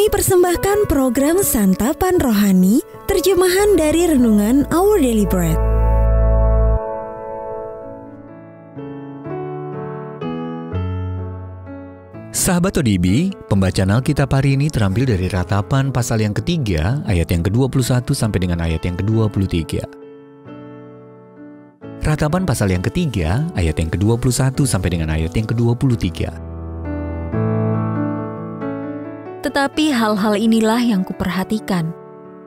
Kami persembahkan program Santapan Rohani, terjemahan dari Renungan Our Daily Bread. Sahabat ODB, pembacaan Alkitab hari ini terambil dari Ratapan pasal yang ketiga, ayat yang ke-21 sampai dengan ayat yang ke-23. Ratapan pasal yang ketiga, ayat yang ke-21 sampai dengan ayat yang ke-23. Tetapi hal-hal inilah yang kuperhatikan.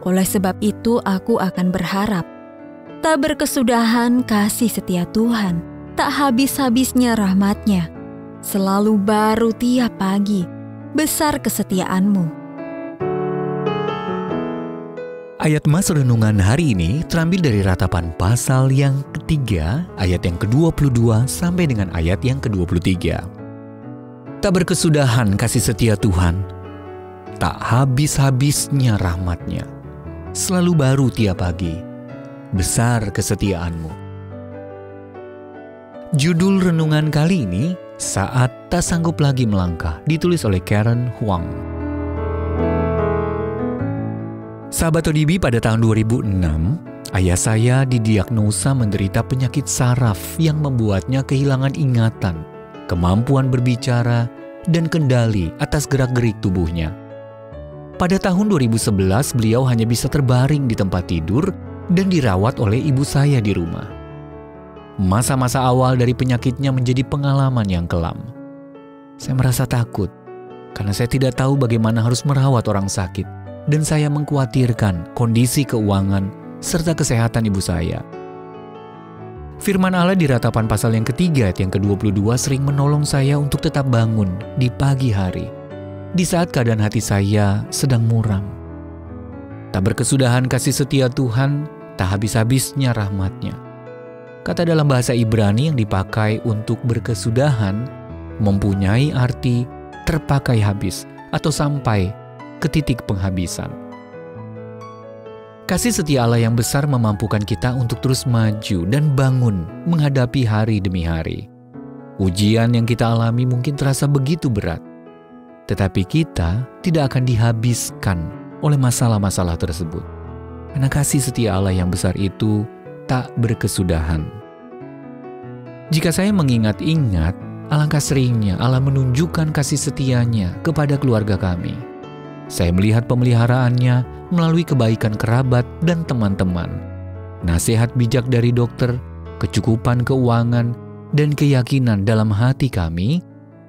Oleh sebab itu aku akan berharap. Tak berkesudahan kasih setia Tuhan, tak habis-habisnya rahmat-Nya. Selalu baru tiap pagi, besar kesetiaan-Mu. Ayat mas renungan hari ini terambil dari Ratapan pasal yang ketiga, ayat yang ke-22 sampai dengan ayat yang ke-23. Tak berkesudahan kasih setia Tuhan, tak habis-habisnya rahmat-Nya. Selalu baru tiap pagi, besar kesetiaan-Mu. Judul renungan kali ini, Saat Tak Sanggup Lagi Melangkah, ditulis oleh Karen Huang. Sahabat ODB, pada tahun 2006, ayah saya didiagnosa menderita penyakit saraf yang membuatnya kehilangan ingatan, kemampuan berbicara, dan kendali atas gerak-gerik tubuhnya. Pada tahun 2011, beliau hanya bisa terbaring di tempat tidur dan dirawat oleh ibu saya di rumah. Masa-masa awal dari penyakitnya menjadi pengalaman yang kelam. Saya merasa takut karena saya tidak tahu bagaimana harus merawat orang sakit, dan saya mengkhawatirkan kondisi keuangan serta kesehatan ibu saya. Firman Allah di Ratapan pasal yang ketiga ayat yang ke-22 sering menolong saya untuk tetap bangun di pagi hari, di saat keadaan hati saya sedang muram. Tak berkesudahan kasih setia Tuhan, tak habis-habisnya rahmat-Nya. Kata dalam bahasa Ibrani yang dipakai untuk berkesudahan mempunyai arti terpakai habis atau sampai ke titik penghabisan. Kasih setia Allah yang besar memampukan kita untuk terus maju dan bangun menghadapi hari demi hari. Ujian yang kita alami mungkin terasa begitu berat, tetapi kita tidak akan dihabiskan oleh masalah-masalah tersebut. Karena kasih setia Allah yang besar itu tak berkesudahan. Jika saya mengingat-ingat, alangkah seringnya Allah menunjukkan kasih setia-Nya kepada keluarga kami. Saya melihat pemeliharaannya melalui kebaikan kerabat dan teman-teman, nasihat bijak dari dokter, kecukupan keuangan, dan keyakinan dalam hati kami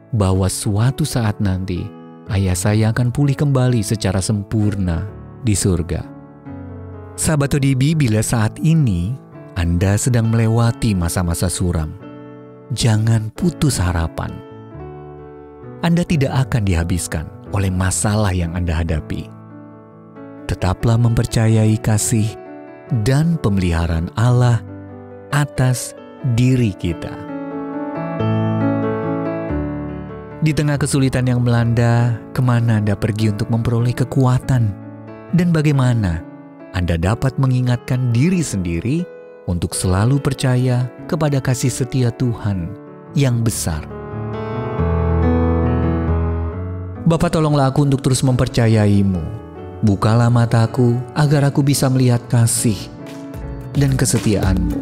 bahwa suatu saat nanti ayah saya akan pulih kembali secara sempurna di surga. Sahabat ODB, bila saat ini Anda sedang melewati masa-masa suram, jangan putus harapan. Anda tidak akan dihabiskan oleh masalah yang Anda hadapi. Tetaplah mempercayai kasih dan pemeliharaan Allah atas diri kita. Di tengah kesulitan yang melanda, kemana Anda pergi untuk memperoleh kekuatan? Dan bagaimana Anda dapat mengingatkan diri sendiri untuk selalu percaya kepada kasih setia Tuhan yang besar? Bapa, tolonglah aku untuk terus mempercayai-Mu. Bukalah mataku agar aku bisa melihat kasih dan kesetiaan-Mu.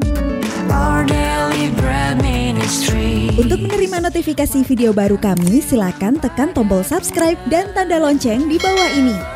Untuk menerima notifikasi video baru kami, silakan tekan tombol subscribe dan tanda lonceng di bawah ini.